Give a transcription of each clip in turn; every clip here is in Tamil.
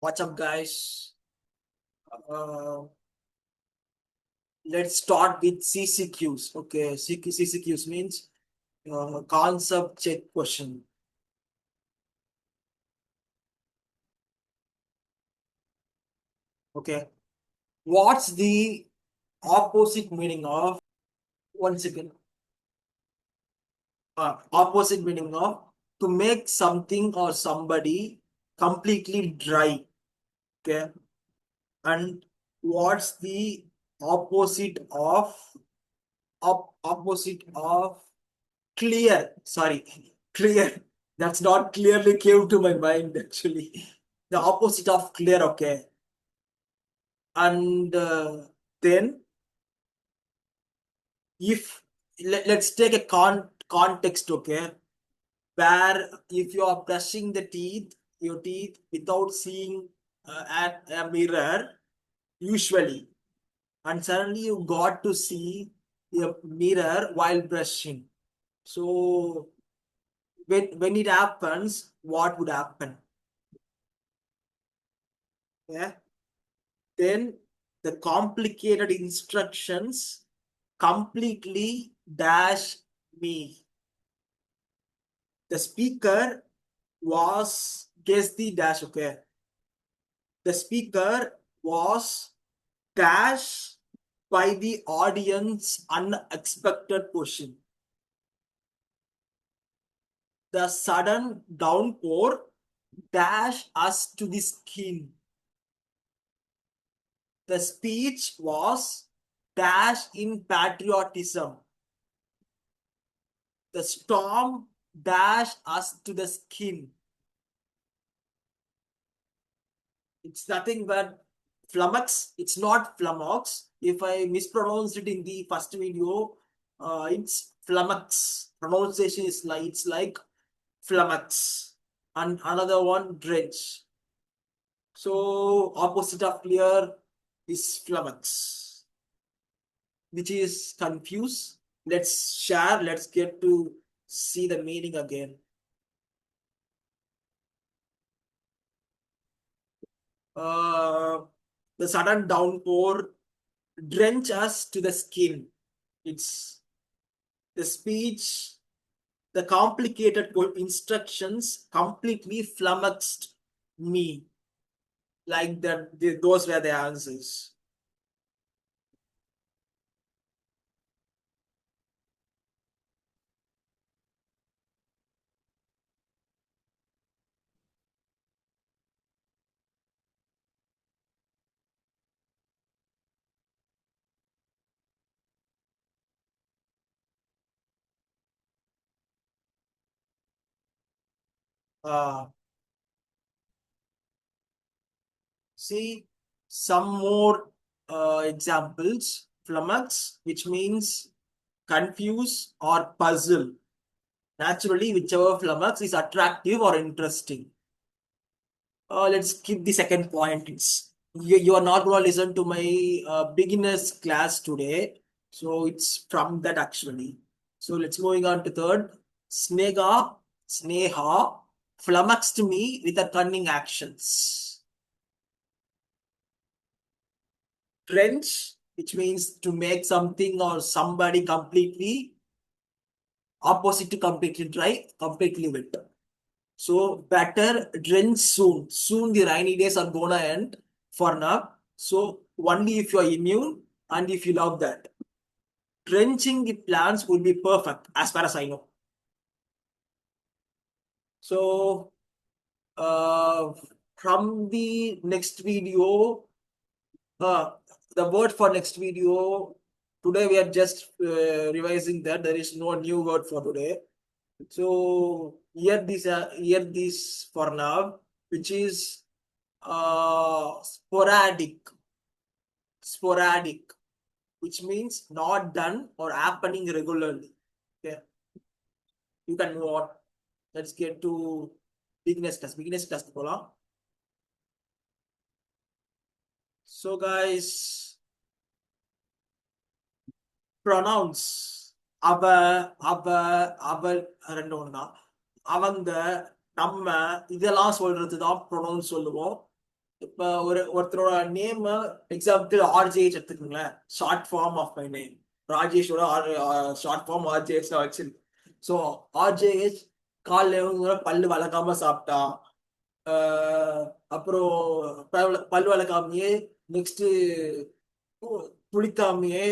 What's up, guys? Uh, let's start with CCQs. Okay, CCQs means concept check question. Okay, what's the opposite meaning of one second? Opposite meaning of to make something or somebody completely dry. Okay, and what's the opposite of opposite of clear? Sorry, clear. That's not clearly came to my mind actually. The opposite of clear, okay. And then if let's take a context, okay, where if you are brushing your teeth without seeing at a mirror usually, and suddenly you got to see a mirror while brushing. So when it happens, what would happen? Yeah. Then the complicated instructions completely dash me. The speaker was guess the dash, okay. The speaker was dash by the audience unexpected question. The sudden downpour dash us to the skin. The speech was dash in patriotism. The storm dash us to the skin. It's nothing but flummox. It's not flummox. If I mispronounced it in the first video, it's flummox. Pronunciation is like it's like flummox. And another one, drench. So opposite of clear is flummox, which is confused. Let's share. Let's get to see the meaning again. Uh, the sudden downpour drench us to the skin. It's the speech, the complicated instructions completely flummoxed me. Like that, those were the answers. Uh, See some more examples. Flummox, which means confuse or puzzle. Naturally, whichever flummox is attractive or interesting. Let's keep the second point. You are not going to listen to my beginners class today. So it's from that actually. So let's moving on to third. Sneha flummoxed me with her cunning actions. Drench, which means to make something or somebody completely opposite to completely dry, completely wet. So better drench soon. Soon the rainy days are gonna end for now. So only if you are immune and if you love that. Drenching the plants will be perfect as far as I know. So uh, from the next video, uh, the word for next video, today we are just revising that there is no new word for today. So here this for now, which is sporadic, sporadic, which means not done or happening regularly. Okay, you can move on. Let's get to beginners test. Beginners test போலாம். So guys, pronouns அவ அவ அவள் ரெண்டு ஒண்ணா அவங்க நம்ம இதெல்லாம் சொல்றது தான் ப்ரொனவுன்ஸ் சொல்லுவோம். இப்ப ஒருத்தரோட நேம் எக்ஸாம்பிள் ஆர்ஜேஹெச் எடுத்துக்கோங்களேன். Short form of my name ராஜேஷோட ஷார்ட் ஃபார்ம் ஆர்ஜேஹெச் வச்சு. ஸோ ஆர்ஜேஹெச் காலைல பல்லு வளர்க்காம சாப்பிட்டா, அப்புறம் பல்லு வளர்க்காமையே நெக்ஸ்ட் குளிக்காமையே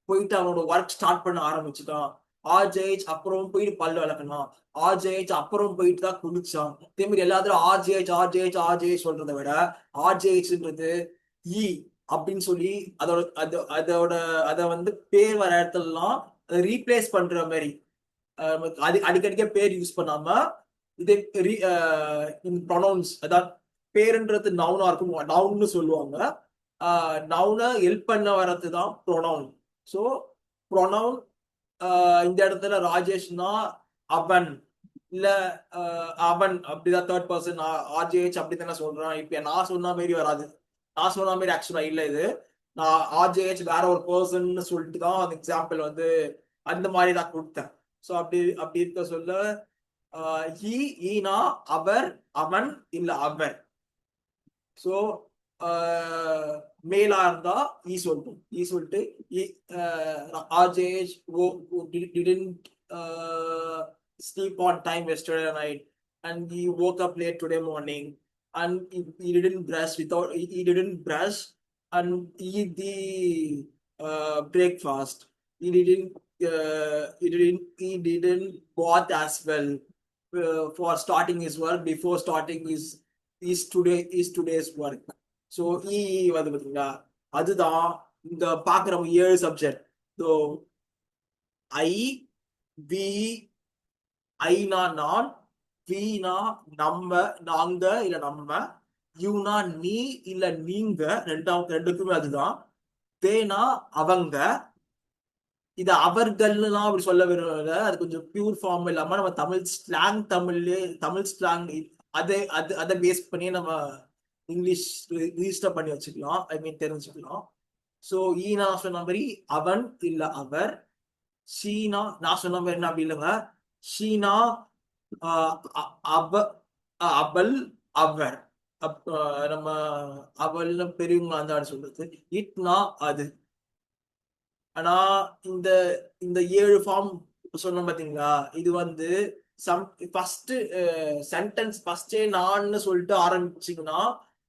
போயிட்டு அவனோட ஒர்க் ஸ்டார்ட் பண்ண ஆரம்பிச்சுட்டான். ஆர்ஜேஹெச் அப்புறம் போயிட்டு பல்லு வளர்க்கணும். ஆர்ஜேஹெச் அப்புறம் போயிட்டு தான் குளிச்சான். இதே மாதிரி எல்லாத்திலும் ஆர்ஜேஹெச் ஆர்ஜேஹெச் ஆர்ஜேஹெச் சொல்றதை விட ஆர்ஜேஹெச்ன்றது இ அப்படின்னு சொல்லி அதோட அதை வந்து பேர் வர இடத்துலலாம் அதை ரீப்ளேஸ் பண்ற மாதிரி அடிக்கடிக்க பேர் யூஸ் பண்ணாம இது ப்ரொனவுன்ஸ், அதாவது பேருன்றது நவுனா இருக்கும், நவுன்னு சொல்லுவாங்க. நவுனை ஹெல்ப் பண்ண வர்றது தான் ப்ரொனவுன். ஸோ ப்ரொனவுன் இந்த இடத்துல ராஜேஷ்னா அவன் இல்ல அவன் அப்படிதான் தேர்ட் பர்சன் ஆர்ஜேஹெச் அப்படித்தானே சொல்றான். இப்ப நான் சொன்ன மாதிரி வராது. நான் சொன்ன மாதிரி ஆக்சுவலா இல்ல இது. நான் ஆர்ஜேஹெச் வேற ஒரு பர்சன் சொல்லிட்டு தான் அந்த எக்ஸாம்பிள் வந்து அந்த மாதிரி தான் கொடுத்தேன். ஸோ அப்படி அப்படி இருக்க சொல்ல ஹி ஈனா அவர் அவன் இல்ல அவர். ஸோ மேலா இருந்தா ஈ சொல்லணும். ஈ சொல்லிட்டு ஆர்ஜேஹெச் didn't sleep on time yesterday night and he woke up late today morning and he didn't brush without he didn't brush and eat the breakfast. He didn't bath as well for starting his work before starting today's work. So வந்து பாத்தீங்களா, அதுதான் இந்த பாக்குற 7 subject. So I, we, Aina நான், வீனா நம்ம நாங்க இல்ல நம்ம, யூனா நீ இல்ல நீங்க, ரெண்டுக்குமே அதுதான். தேனா அவங்க, இத அவர்கள்லாம் அப்படி சொல்ல விரும்பல. அது கொஞ்சம் பியூர் ஃபார்ம் இல்லாம நம்ம தமிழ் ஸ்லாங் அதை பேஸ் பண்ணி நம்ம இங்கிலீஷ் ரிஜிஸ்டர் பண்ணி வச்சுக்கலாம், ஐ மீன் தெரிஞ்சுக்கலாம். ஸோ ஈனா சொன்ன மாதிரி அவன் இல்ல அவர். ஷீனா நான் சொன்ன மாதிரி என்ன அப்படி இல்லைங்க. ஷீனா அவள் அவர். நம்ம அவள்னு பெரியவங்க அந்த சொல்றது. இட்னா அது. ஆனா இந்த இந்த 7 ஃபார்ம் சொன்னோம் பாத்தீங்களா, இது வந்து ஃபர்ஸ்ட் சென்டென்ஸ் ஃபர்ஸ்டே நான்னு சொல்லிட்டு ஆரம்பிச்சீங்கன்னா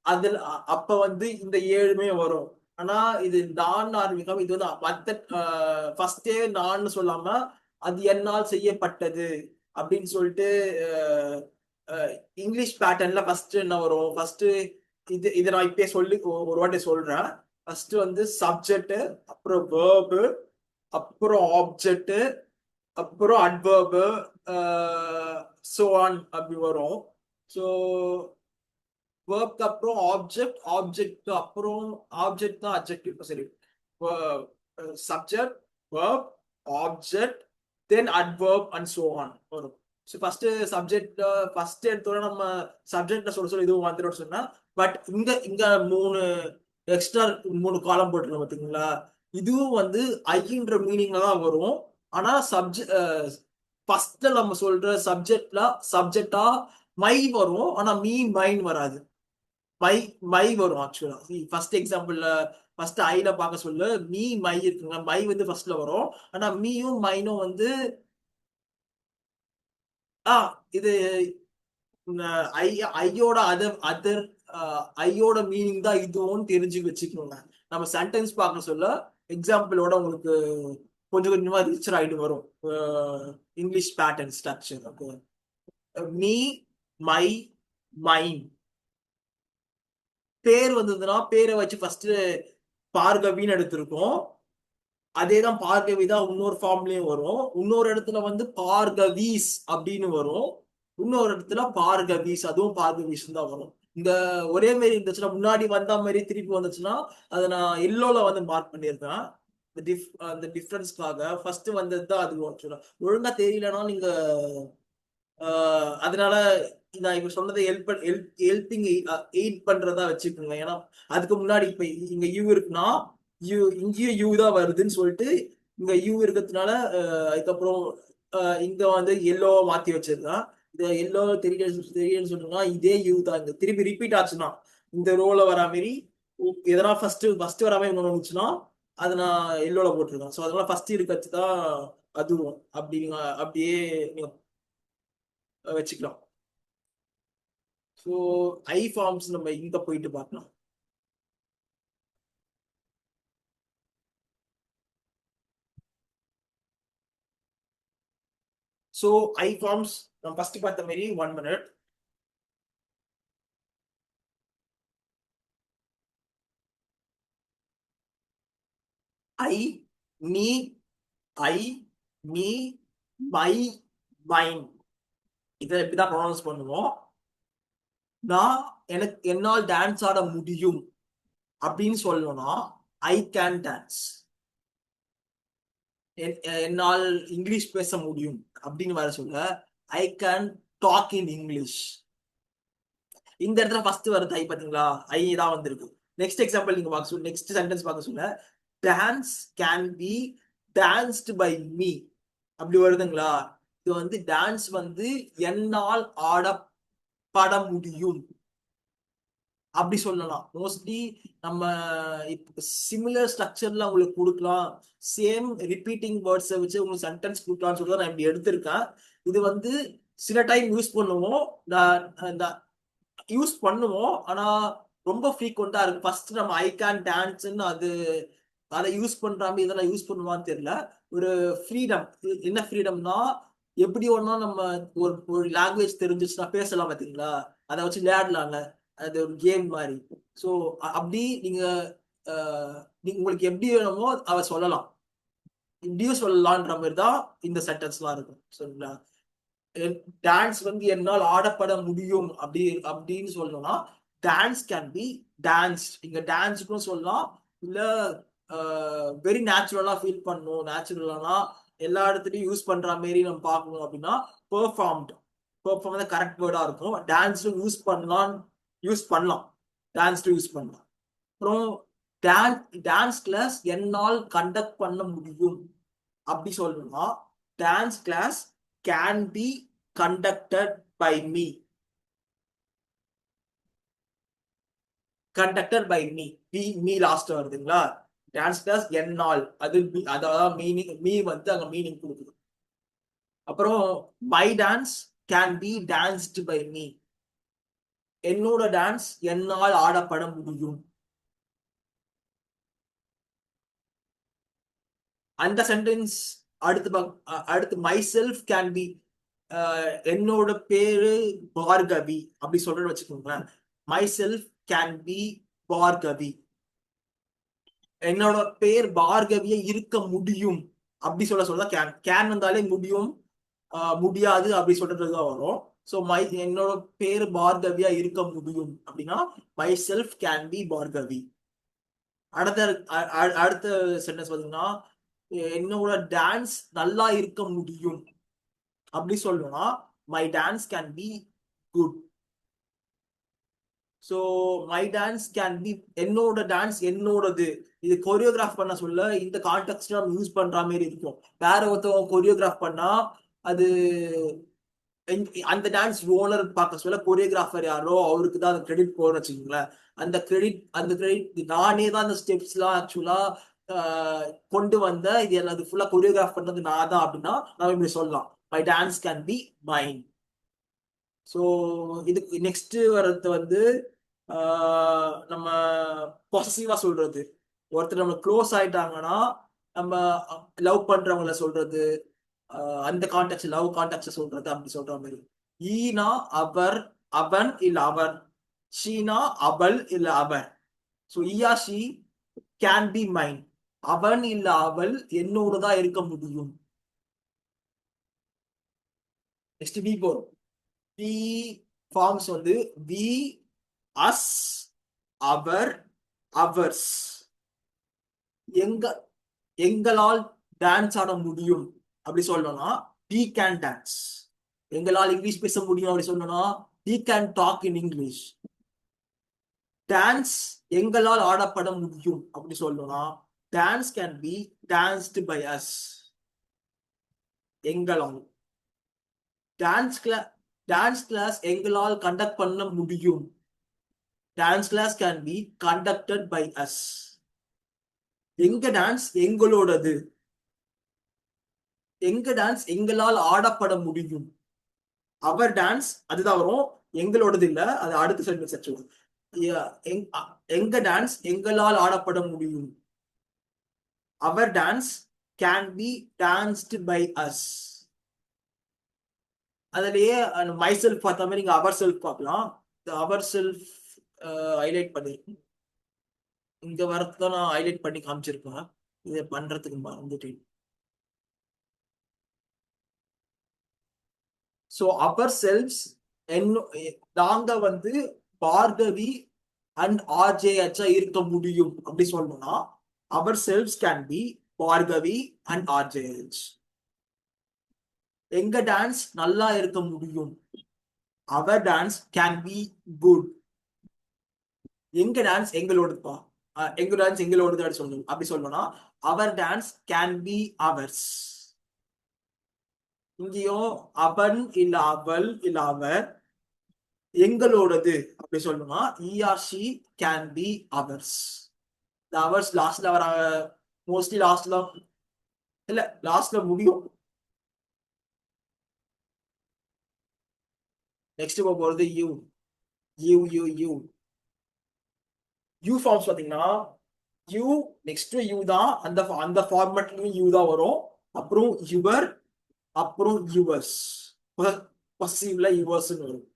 அதுல அப்ப வந்து இந்த 7மே வரும். ஆனா இது நான் ஆரம்பிக்காம இது வந்து மத்த ஃபர்ஸ்டே நான்னு சொல்லாம அது என்னால் செய்யப்பட்டது அப்படின்னு சொல்லிட்டு இங்கிலீஷ் பேட்டர்ன்ல ஃபர்ஸ்ட் என்ன வரும், ஃபர்ஸ்ட் இதை நான் இப்பயே சொல்லி ஒரு வாட்டி சொல்றேன். ஃபர்ஸ்ட் வந்து சப்ஜெக்ட், அப்புறம் வேர்பு, அப்புறம் ஆப்ஜெக்ட், அப்புறம் அட்வர்பு, சோ ஆன் அப்படி வரும். ஸோ வேர்ப்க்கு அப்புறம் ஆப்ஜெக்ட், ஆப்ஜெக்ட் அப்புறம் ஆப்ஜெக்ட் தான் அட்ஜெக்டிவ். சரி, subject, verb, object, then adverb and so on வரும். ஸோ ஃபர்ஸ்ட் சப்ஜெக்ட் ஃபர்ஸ்ட் எடுத்தோட நம்ம சப்ஜெக்ட்ல சொல்ல இதுவும் வந்துடும் சொன்னா, பட் இங்க 3 எக்ஸ்ட்ரா 3 காலம் போட்டுருக்கோம் பார்த்தீங்களா, இதுவும் வந்து ஐன்ற மீனிங்ல தான் வரும். ஆனா ஃபர்ஸ்ட்ல நம்ம சொல்ற சப்ஜெக்டா மை வரும், ஆனா மீ மைன் வராது. மை மை வரும் ஆக்சுவலா. ஃபர்ஸ்ட் எக்ஸாம்பிள்ல ஃபர்ஸ்ட் ஐல பார்க்க சொல்ல மீ மை இருக்குங்க. மை வந்து ஃபர்ஸ்ட்ல வரும், ஆனா மீயும் மைனும் வந்து இது ஐயோட அதர் ஐயோட மீனிங் தான் இதுவும் தெரிஞ்சு வச்சுக்கணுங்க. நம்ம சென்டென்ஸ் பார்க்க சொல்ல எக்ஸாம்பிளோட உங்களுக்கு கொஞ்சம் கொஞ்சமா ரிச்சர் ஆயிட்டு வரும் English pattern structure. Okay, me, my, mine. பேர் வந்ததுன்னா பேரை வச்சு ஃபர்ஸ்ட் பார்கவின்னு எடுத்திருக்கோம். அதேதான் பார்கவி தான் இன்னொரு ஃபார்ம்லயும் வரும். இன்னொரு இடத்துல வந்து பார்கவீஸ் அப்படின்னு வரும். இன்னொரு இடத்துல பார்கவீஸ், அதுவும் பார்கவீஸ் தான் வரும். இந்த ஒரே மாதிரி இருந்துச்சுன்னா முன்னாடி வந்த மாதிரி திருப்பி வந்துச்சுன்னா அதை நான் எல்லோல வந்து மார்க் பண்ணியிருக்கேன். அந்த டிஃபரன்ஸ்க்காக ஃபர்ஸ்ட் வந்தது தான் அது ஒழுங்கா தெரியலன்னா நீங்க அதனால நான் இப்ப சொன்னதை ஹெல்பிங் எய்ட் பண்றதா வச்சுக்கோங்க. ஏன்னா அதுக்கு முன்னாடி இப்ப இங்க யூ இருக்குன்னா இங்கேயும் யூ தான் வருதுன்னு சொல்லிட்டு இங்க யூ இருக்கிறதுனால அதுக்கப்புறம் இங்க வந்து எல்லோ மாத்தி வச்சிருக்கான். இந்த எல்லோ தெரியன்னு சொல்றோம்னா இதே யூ தான் இங்க திருப்பி ரிப்பீட் ஆச்சுன்னா இந்த ரோல வரா மாதிரி எதனா ஃபர்ஸ்ட் வர மாதிரி ஒன்று வந்துச்சுன்னா அதை நான் எல்லோல போட்டிருக்கேன். ஸோ அதனால ஃபர்ஸ்ட் இருக்கிறது தான் அதுவும். அப்படி நீங்க அப்படியே நீங்க வச்சுக்கலாம். ஸோ ஐ ஃபார்ம்ஸ் நம்ம இங்க போயிட்டு பார்க்கலாம். ஸோ ஐ ஃபார்ம்ஸ் நம்ம ஃபர்ஸ்ட் பார்த்த மாதிரி 1 minute. ஐ, நீ, ஐ, மீ, மை, மைன். இதை எப்படிதான் ப்ரொனவுன்ஸ் பண்ணுவோம். நான் என்னால் டான்ஸ் ஆட முடியும் அப்படின்னு சொல்லணும்னா ஐ கேன் டான்ஸ். என்னால் இங்கிலீஷ் பேச முடியும் அப்படின்னு வர சொல்ல I can talk in English. இந்த இடத்துல ஃபர்ஸ்ட் வருது ஐ, பாத்தீங்களா? ஐ தான் வந்திருக்கு. நெக்ஸ்ட் எக்ஸாம்பிள் நீங்க பார்க்க சொல்ல, நெக்ஸ்ட் சென்டென்ஸ் பார்க்க சொல்ல dance can be danced by me அப்படி வருதுங்களா? இது வந்து டான்ஸ் வந்து என்னால் ஆடப்பட முடியும் அப்படி சொல்லலாம். மோஸ்ட்லி நம்ம சிமிலர் ஸ்ட்ரக்சர்ல உங்களுக்கு கொடுக்கலாம். சேம் ரிப்பீட்டிங் வேர்ட்ஸை வச்சு உங்களுக்கு சென்டென்ஸ் கொடுக்கலாம்னு சொல்லி நான் இப்படி எடுத்திருக்கேன். இது வந்து சில டைம் யூஸ் பண்ணுவோம். யூஸ் பண்ணுவோம் ஆனா ரொம்ப ஃப்ரீக்வெண்டா இருக்கு. ஃபர்ஸ்ட் நம்ம ஐ கேன் டான்ஸ்ன்னு அதை யூஸ் பண்றாம இதெல்லாம் யூஸ் பண்ணுவான்னு தெரியல. ஒரு ஃப்ரீடம். என்ன ஃப்ரீடம்னா எப்படி ஒன்னா நம்ம ஒரு லாங்குவேஜ் தெரிஞ்சிச்சுன்னா பேசலாம், பாத்தீங்களா? அதை வச்சு விளையாடலாங்க. அது ஒரு கேம் மாதிரி. ஸோ அப்படி நீங்க உங்களுக்கு எப்படி வேணுமோ அவ சொல்லலாம், இப்படியும் சொல்லலான்ற மாதிரி தான் இந்த சென்டென்ஸ்லாம் இருக்கும். சரிங்களா? டான்ஸ் வந்து என்னால் ஆடப்பட முடியும் அப்படின்னு சொல்லணும்னா டான்ஸ் கேன் பி டான்ஸ். இங்க டான்ஸ்க்கும் சொல்லலாம். இல்ல வெரி நேச்சுரலா ஃபீல் பண்ணணும், நேச்சுரலானா எல்லா இடத்துலயும் யூஸ் பண்ற மாதிரி நம்ம பார்க்கணும் அப்படின்னா பெர்ஃபார்ம்டு. பெர்ஃபார்ம் தான் கரெக்ட் வேர்டா இருக்கும். டான்ஸ்ல யூஸ் பண்ணலாம். டான்ஸ்ல யூஸ் பண்ணலாம். அப்புறம் டான்ஸ் கிளாஸ் என்னால் கண்டக்ட் பண்ண முடியும் அப்படி சொல்லணும்னா dance class can be conducted by me. Conducted by me. Me last வருதுங்களா? டான்ஸ் கிளாஸ் என்னால், அதாவது மீனிங், மீ வந்து அங்க மீனிங் கொடுக்குது. அப்புறம் my dance can be danced by me. என்னோட டான்ஸ் என்னால் ஆடப்பட முடியும். அந்த சென்டென்ஸ் அடுத்து மை செல்ஃப் கேன் பி, என்னோட பேரு பார்கவி அப்படி சொல்றேன்னு வச்சுக்கோங்களேன். My self can be Bhargavi. என்னோட பேர் பார்கவியே இருக்க முடியும் அப்படி சொல்ல கேன். கேன் வந்தாலே முடியும், முடியாது அப்படி சொல்றதுதான் வரும். ஸோ என்னோட பேர் பார்கவியா இருக்க முடியும் அப்படின்னா my self can be Bhargavi. அடுத்த அடுத்த சென்டென்ஸ் பாத்தீங்கன்னா என்னோட டான்ஸ் நல்லா இருக்க முடியும் அப்படி சொல்லணும்னா my dance can be good. So my dance can B, என்னோட டான்ஸ் என்னோடது. இது கொரியோகிராஃப் பண்ண சொல்ல இந்த கான்டெக்ட் நம்ம யூஸ் பண்ற மாதிரி இருக்கும். வேற ஒருத்தவங்க கொரியோகிராஃப் பண்ணா அது அந்த டான்ஸ் ஓனர் பார்க்க சொல்ல கொரியோகிராஃபர் யாரோ அவருக்கு தான் அந்த கிரெடிட் போகணும்னு வச்சுக்கோங்களேன். அந்த கிரெடிட் நானே தான் அந்த ஸ்டெப்ஸ் எல்லாம் ஆக்சுவலா கொண்டு வந்த, இது அது ஃபுல்லா கொரியோகிராஃப் பண்றது நான் தான் அப்படின்னா நம்ம இப்படி சொல்லலாம் my dance can be mine. So இதுக்கு நெக்ஸ்ட் வர்றது வந்து நம்ம பொசசிவா சொல்றது. ஒருத்தர் நம்ம க்ளோஸ் ஆயிட்டாங்கன்னா நம்ம லவ் பண்றவங்கள சொல்றது, அந்த கான்டெக்ட் லவ் கான்டெக்ட் சொல்றது அப்படி சொல்ற மாதிரி. ஈனா அவர், அவன் இல்ல அவர். ஷீனா அவள் இல்ல அவர். ஸோ ஈயா ஷீ கேன் பி மைன். அவன் இல்ல அவள் என்னோட தான் இருக்க முடியும். நெக்ஸ்ட் வி போறோம். வி ஃபார்ம்ஸ் வந்து வி, அஸ், அவர், அவர்ஸ். எங்க எங்களால் டான்ஸ் ஆட முடியும் அப்படி சொல்லணும்னா we கேன் டான்ஸ். எங்களால் இங்கிலீஷ் பேச முடியும் அப்படி சொல்லணும்னா we can talk in English. Dance எங்களால் ஆடப்பட முடியும் அப்படி சொல்லணும்னா dance can be danced by us. எங்களால். டான்ஸ் கிளாஸ் எங்களால் கண்டக்ட் பண்ண முடியும். Dance class can be conducted by us. எங்க டான்ஸ் எங்களோடது. எங்க டான்ஸ் எங்களால் ஆடப்பட முடியும். அவர் டான்ஸ் அதுதான் வரும், எங்களோடது இல்ல, அது அடுத்த சென்டென்ஸ் ஆக்சுவலி. எங்க டான்ஸ் எங்களால் ஆடப்பட முடியும். Our dance can be danced by us. அதுலயே மை செல்ஃப் பார்த்த மாதிரி நீங்க அவர் செல்ஃப் பார்க்கலாம். அவர் செல்ஃப் ஹைலைட் பண்ணி இங்க வரதான் நான் ஹைலைட் பண்ணி காமிச்சிருப்பேன். இதை பண்றதுக்கு மறந்துட்டேன். ஸோ அவர் செல்ஃப்ஸ் நாங்க வந்து பார்கவி அண்ட் ஆர்ஜேஹெச்சா இருக்க முடியும் அப்படி சொல்லணும்னா our selves can be Bhargavi and RJH. எங்க டான்ஸ் நல்லா இருக்க முடியும். Our dance can be good. எங்க டான்ஸ் எங்களோடதுப்பா, எங்க டான்ஸ் எங்களோடது அப்படி சொல்லணும். அப்படி சொல்லணும்னா our dance can be ours. இங்கேயும் அவன் இல்ல அவள் இல்ல அவர் எங்களோடது அப்படி சொல்லணும்னா she can be ours. Ours லாஸ்ட்ல வர மோஸ்ட்லி லாஸ்ட்ல இல்ல லாஸ்ட்ல முடியும். நெக்ஸ்ட் போறது you. You you you you forms பாத்தீங்கன்னா யூ நெக்ஸ்ட் யூ தான், அந்த அந்த ஃபார்மேட்லயும் யூ தான் வரும். அப்புறம் யுவர், அப்புறம் யுவர்ஸ், பசிவ்ல யுவர்ஸ்னு வரும்.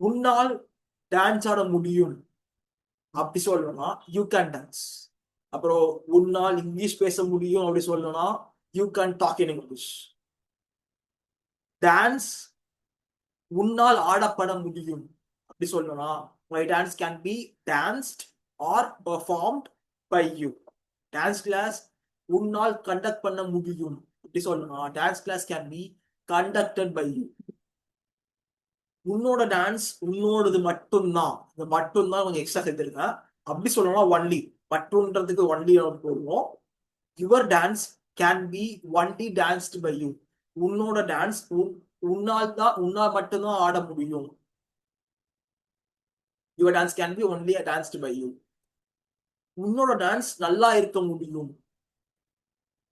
உன்னால் டான்ஸ் ஆட முடியும் அப்படி சொல்லணும்னா யூ கேன் டான்ஸ். அப்புறம் உன்னால் இங்கிலீஷ் பேச முடியும் அப்படி சொல்லணும்னா you can talk in English. Dance உன்னால் ஆடப்பட முடியும் அப்படி சொல்லணும்னா my dance can be danced or performed by you. Dance class உன்னால் கண்டக்ட் பண்ண முடியும் அப்படி சொல்லணும்னா dance class can be conducted by you. உன்னோட டான்ஸ் உன்னோடது மட்டும்தான், இந்த மட்டும்தான் கொஞ்சம் எக்ஸ்ட்ரா சேர்த்துருக்கேன். அப்படி சொல்லணும்னா ஒன்லி, மட்டுன்றதுக்கு ஒன்லி போடுவோம். Your dance can be only danced by you. உன்னோட டான்ஸ் உன்னால் மட்டும்தான் ஆட முடியும். Your dance can be only danced by you. உன்னோட டான்ஸ் நல்லா இருக்க முடியும்.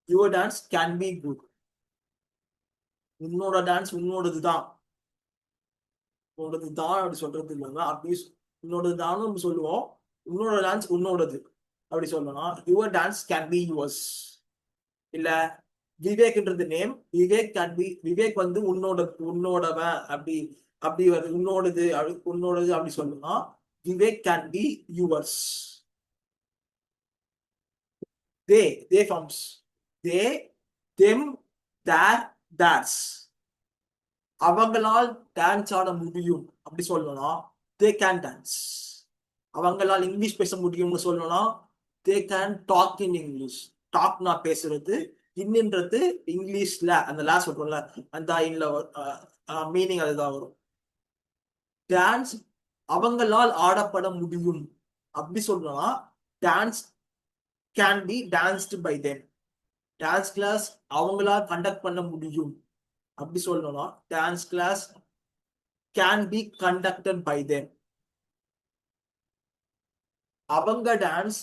Your dance can be good. உன்னோட டான்ஸ் உன்னோடதுதான், உன்னோடதுதான் அப்படி சொல்றது இல்லைங்க. அப்படி உன்னோடதுதான் நம்ம சொல்லுவோம். உன்னோட டான்ஸ் உன்னோடது அப்படி சொல்லணும். Your dance can be yours. இல்ல விவேக்ன்றது name, Vivek can be, Vivek வந்து உன்னோட உன்னோடவன் அப்படி அப்படி வருது. உன்னோடது உன்னோடது அப்படி சொல்லணும். Vivek can be yours. They forms they, them, their, theirs. அவங்களால் டான்ஸ் ஆட முடியும் அப்படி சொல்லணும் தே கேன் டான்ஸ். அவங்களால் இங்கிலீஷ் பேச முடியும்னு சொல்லணும்னா they can talk in English. Talk நான் பேசுறது, இன்னுன்றது இங்கிலீஷ்ல அந்த லாஸ்ட் சொல்றோம்ல அந்த இன்னல மீனிங் அதுதான் வரும். டான்ஸ் அவங்களால் ஆடப்பட முடியும் அப்படி சொல்லணும்னா dance can be danced by them. Dance class அவங்களால் கண்டக்ட் பண்ண முடியும் அப்படி சொல்லணும்னா dance class can be conducted by them. அவங்க டான்ஸ்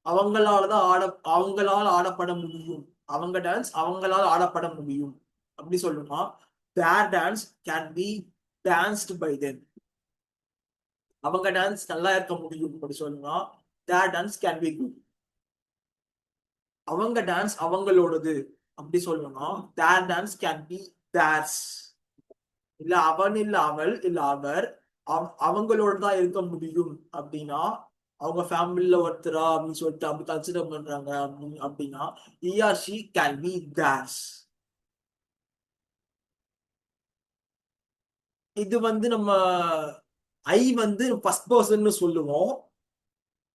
அவங்களாலதான் அவங்களால் ஆடப்பட முடியும். அவங்க டான்ஸ் அவங்களால் ஆடப்பட முடியும் அப்படி சொல்லணும்னா their dance can be danced by them. அவங்க டான்ஸ் நல்லா இருக்க முடியும் அப்படி சொல்லணும்னா their dance can be good. அவங்க டான்ஸ் அவங்களோடது அப்படி சொல்லணும்னா their dance can be theirs. இல்ல அவன் இல்ல அவள் இல்ல அவர் அவங்களோட தான் இருக்க முடியும் அப்படின்னா அவங்க ஃபேமிலியில ஒருத்தரா அப்படின்னு சொல்லிட்டு அப்படி கன்சிடர் பண்றாங்க அப்படின்னா ஷி கேன் பி தேர்ஸ். இது வந்து நம்ம ஐ வந்து ஃபர்ஸ்ட் பர்சன் சொல்லுவோம்.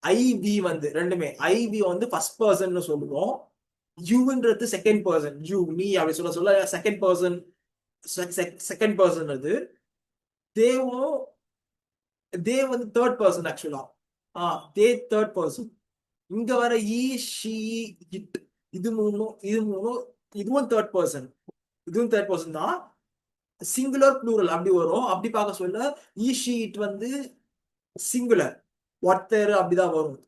ஐவி வந்து ரெண்டுமே, ஐவி வந்து ஃபர்ஸ்ட் பர்சன் சொல்லுவோம். யூன்றது செகண்ட் பர்சன், யூ நீ அப்படி சொல்ல செகண்ட் பர்சன், செகண்ட் பர்சன். அது தேவும் தே வந்து தேர்ட் பர்சன் ஆக்சுவலா. தே தேர்ட் பர்சன். இங்க வர ஷி, இட், இது மூணும் இதுவும் தேர்ட் பர்சன், இதுவும் தேர்ட் பர்சன் தான். சிங்குலர் ப்ளூரல் அப்படி வரும். அப்படி பார்க்க சொல்ல ஷி, இட் வந்து சிங்குலர் ஒருத்தர் அப்படிதான் வரும்.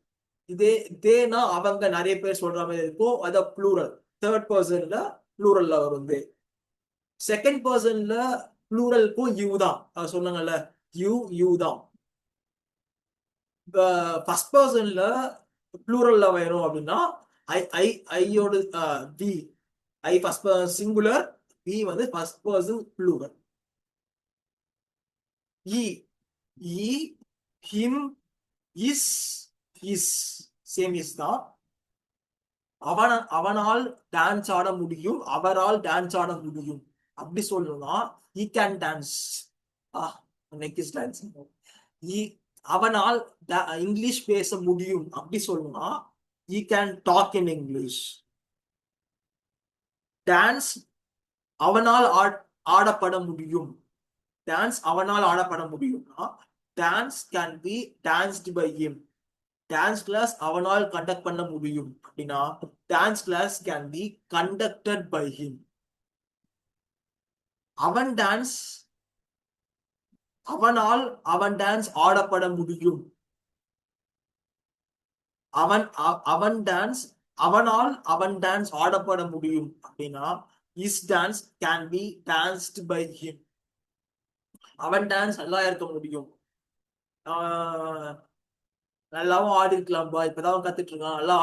இதே தேனா அவங்க நிறைய பேர் சொல்ற மாதிரி இருக்கும், அத ப்ளூரல். தேர்ட் பர்சன்ல ப்ளூரல்ல வரும் தே. செகண்ட் பர்சன்ல ப்ளூரலுக்கும் யூ தான், சொன்னாங்கல்ல, யூ தான். ஃபர்ஸ்ட் பர்சன்ல ப்ளூரல்ல வரும் அப்படின்னா ஐ ஐ ஐயோட we. I first person singular, we வந்து first person plural. He he him is is same is தான். அவனால் டான்ஸ் ஆட முடியும், அவரால் டான்ஸ் ஆட முடியும் அப்படி சொல்லணும்னா he can dance. Next dance. அவனால் இங்கிலீஷ் பேச முடியும் அப்படி சொல்லணும்னா he can talk in English. Dance அவனால் ஆடப்பட முடியும், டான்ஸ் அவனால் ஆடப்பட முடியும்னா dance can be danced by him. Dance class அவனால் கண்டக்ட் பண்ண முடியும் அப்படின்னா dance class can be conducted by him. அவன் டான்ஸ் அவன் டான்ஸ் ஆடப்பட முடியும், அவன் டான்ஸ் ஆடப்பட முடியும் அப்படின்னா his dance can be danced by him. அவன் டான்ஸ் நல்லா இருக்க முடியும், நல்லாவும் ஆடி இருக்கலாம்பா, இப்பதான் கத்துட்டு இருக்கான் நல்லா.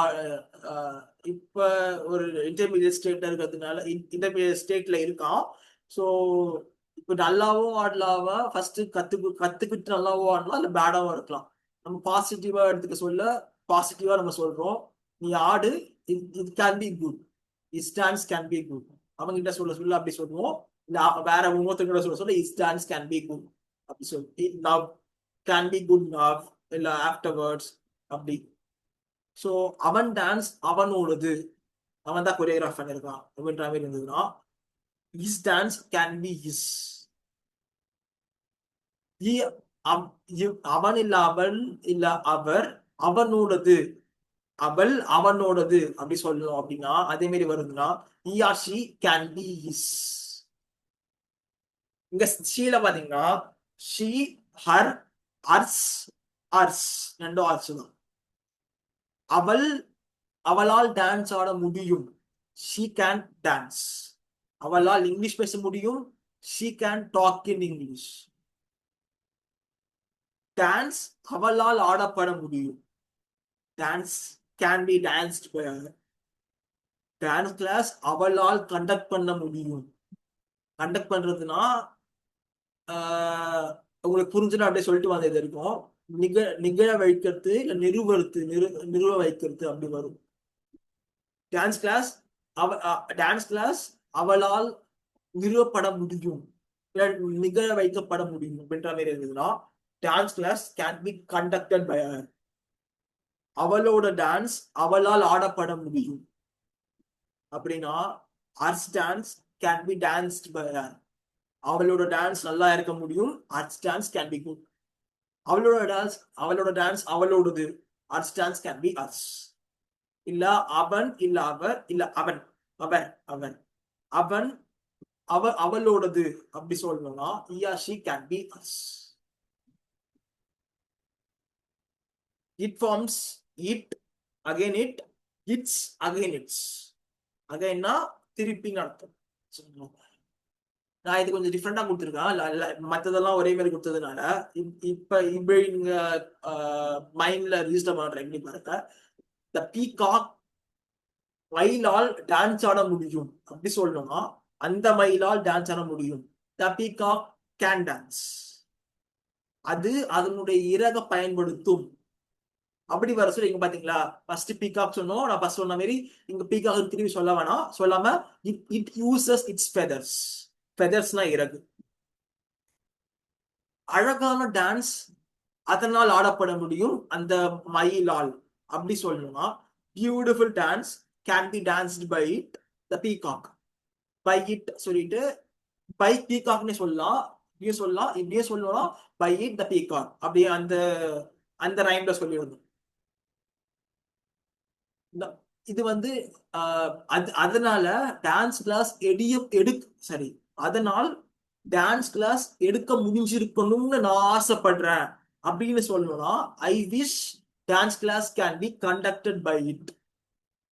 இப்ப ஒரு இன்டர்மீடியட் ஸ்டேட்ல இருக்கிறதுனால இன்டர்மீடியட் ஸ்டேட்ல இருக்கான். ஸோ இப்ப நல்லாவும் ஆடலாவா, ஃபர்ஸ்ட் கத்துக்கிட்டு நல்லாவும் ஆடலாம், இல்ல பேடாவும் இருக்கலாம். நம்ம பாசிட்டிவா எடுத்துக்க சொல்ல பாசிட்டிவா நம்ம சொல்றோம், நீ ஆடு, இது can be good, is dance can be good. அவங்க கிட்ட சொல்ல அப்படி சொல்லுவோம். இல்ல வேற ஒவ்வொருத்தர் சொல்ல is dance can be good அப்படி சொல்லி now can be good now இல்ல ஆஃப்டர்வர்ட்ஸ் அப்படி. ஸோ அவன் டான்ஸ் அவனோடது, அவன் தான் கொரியோகிராஃப் பண்ணிருக்கான் அப்படின்ற மாதிரி இருந்ததுன்னா his dance can B his. அவன் இல்ல அவள் இல்ல அவர் அவனோடது, அவள் அவனோடது அப்படி சொல்லணும் அப்படின்னா அதே மாதிரி வருதுன்னா he or she can be his. இங்க ஷீல பாத்தீங்கன்னா she, her, hers, hers ரெண்டும் ஆர்ஸ் தான். அவளால் டான்ஸ் ஆட முடியும், she can dance. அவளால் இங்கிலீஷ் பேச முடியும், she can talk in English. Dance அவளால் ஆடப்பட முடியும், dance can be danced by her. Dance class அவளால் கண்டக்ட் பண்ண முடியும். கண்டக்ட் பண்றதுன்னா உங்களுக்கு புரிஞ்சுன்னு அப்படியே சொல்லிட்டு வந்தது இருக்கும். நிகழ வைக்கிறது இல்ல நிறுவ வைக்கிறது அப்படி வரும். டான்ஸ் கிளாஸ் அவளால் நிறுவப்பட முடியும், நிகழ வைக்கப்பட முடியும் அப்படின்ற மாதிரி இருந்ததுன்னா dance class can be conducted by her. அவளோட டான்ஸ் அவளால் ஆடப்பட முடியும் அப்படின்னா hers dance can be danced by her. அவளோட டான்ஸ் நல்லா இருக்க முடியும், hers dance can be good. அவளோட டான்ஸ் அவளோடது, hers dance can be hers. இல்ல அவன் இல்ல அவர் இல்ல அவன் அவளோடது அப்படி சொல்லணும்னா he or she can be hers. It forms it, again it's again its. அகைன்னா திருப்பின்னு அர்த்தம். நான் இது கொஞ்சம் டிஃப்ரெண்டா கொடுத்துருக்கேன், மற்றதெல்லாம் ஒரே மாதிரி கொடுத்ததுனால இப்ப நீங்க மைண்ட்ல ரிஜிஸ்டர் பண்ண ட்ரை பண்ணி பாருங்க. த பீகாக் மயிலால் டான்ஸ் ஆட முடியும் அப்படி சொல்லணும்னா அந்த மயிலால் டான்ஸ் ஆட முடியும், த பீகாக் கேன் டான்ஸ். அது அதனுடைய இறக பயன்படுத்தும் அப்படி வர சொல்லி இங்க பாத்தீங்களா. ஃபர்ஸ்ட் பீகாக் சொன்னோம், நான் ஃபர்ஸ்ட் சொன்ன மாதிரி இங்க பீகாக் திரும்பி சொல்ல வேணாம், சொல்லாம இட் யூசஸ் இட்ஸ் ஃபெதர்ஸ். ஃபெதர்ஸ்னா இறகு. அழகான டான்ஸ் அதனால் ஆடப்பட முடியும் அந்த மயிலால் அப்படி சொல்லணும்னா beautiful dance can be danced by it the peacock. By it சொல்லிட்டு பை பீகாக்னே சொல்லலாம், இப்படியே சொல்லணும்னா பை இட் த பீகாக் அப்படியே அந்த ரைம்ல சொல்லிடணும். இது வந்து அதனால டான்ஸ் கிளாஸ் அதனால் டான்ஸ் கிளாஸ் எடுக்க முடிஞ்சிருக்கணும்னு நான் ஆசைப்படுறேன் அப்படின்னு சொல்லணும்னா I wish dance class can be conducted by it.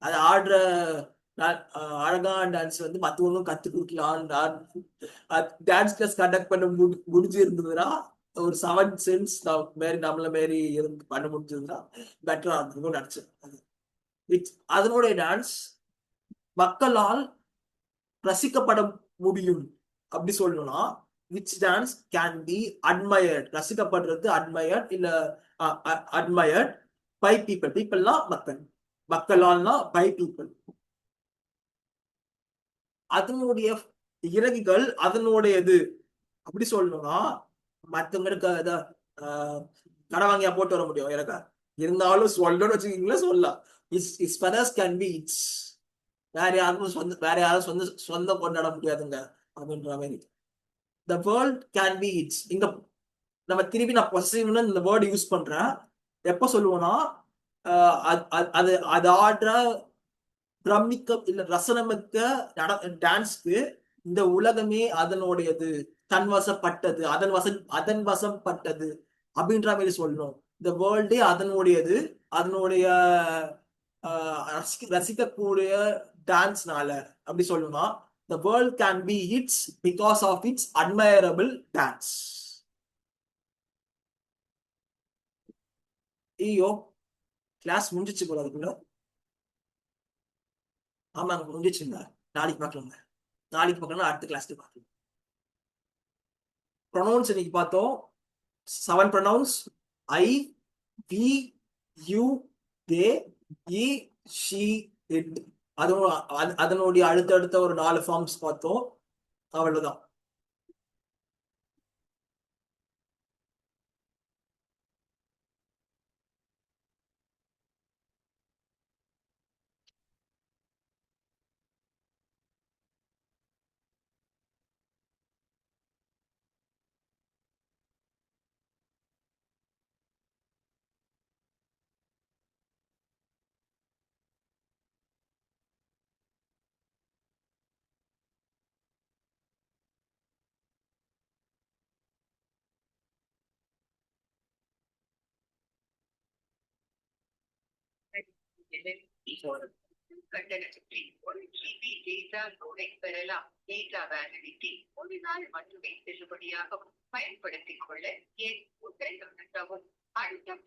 அது ஆடுற அழகான டான்ஸ் வந்து மத்தவங்களும் கத்து கொடுக்கலாம். டான்ஸ் கிளாஸ் கண்டக்ட் பண்ண முடிஞ்சு இருந்ததுன்னா ஒரு 7 சென்ஸ் மாரி நம்மள மாரி இருந்து பண்ண முடிஞ்சதுன்னா பெட்டரா இருக்கும்னு நினைச்சேன். அதனுடைய டான்ஸ் மக்களால் ரசிக்கப்பட முடியும் அப்படி சொல்லணும்னா which dance can be admired. ரசிக்கப்படுறது அட்மயர்ட் இல்ல அட்மயர்ட் பை பீப்புள். பீப்புள்னா மக்கள், மக்களால்னா பை பீப்புள். அதனுடைய இறகுகள் அதனுடையது அப்படி சொல்லணும்னா மத்தவங்களுக்கு கடை வாங்கியா போட்டு வர முடியும் இறக இருந்தாலும் சொல்லணும்னு வச்சுக்கீங்களா சொல்லலாம். Is feathers can be it's. வேற யாரும் சொந்த கொண்டாட முடியாதுங்க அப்படின்ற மாதிரி. The world can be it's. இங்க நம்ம திருப்பி நான் பொசிட்டிவ்னு இந்த வேர்டு யூஸ் பண்றேன். எப்ப சொல்லுவோம்னா அது அது ஆடுற பிரமிக்க இல்ல ரசனமிக்க டான்ஸ்க்கு இந்த உலகமே அதனுடையது, தன்வசப்பட்டது, அதன் வசப்பட்டது அப்படின்ற மாதிரி சொல்லணும். இந்த வேர்ல்டே அதனுடையது, அதனுடைய ரசிக்கக்கூடிய டான்ஸ்னால அப்படி சொல்லணும்னா the world can be its because of its admirable dance. ஐயோ கிளாஸ் முடிஞ்சிச்சு போல அதுக்குள்ள. ஆமாங்க முடிஞ்சிச்சுங்க. நாளைக்கு பார்க்கலாங்க. நாளைக்கு பார்க்கலாம், அடுத்த கிளாஸ்க்கு பார்க்கலாம். ப்ரொனவுன்ஸ் இன்னைக்கு பார்த்தோம். 7 pronouns. I, we, you, they, he, she, it. அதனுடைய அடுத்தடுத்த ஒரு 4 ஃபார்ம்ஸ் பார்த்தோம். அவ்வளவுதான். கட்டணத்தை 1 GB டேட்டா லோடை பெறலாம். டேட்டா வேலிடிட்டி 1 நாள் மட்டுமே செல்லுபடியாகவும் பயன்படுத்திக் கொள்ள எண் 1 அடுத்த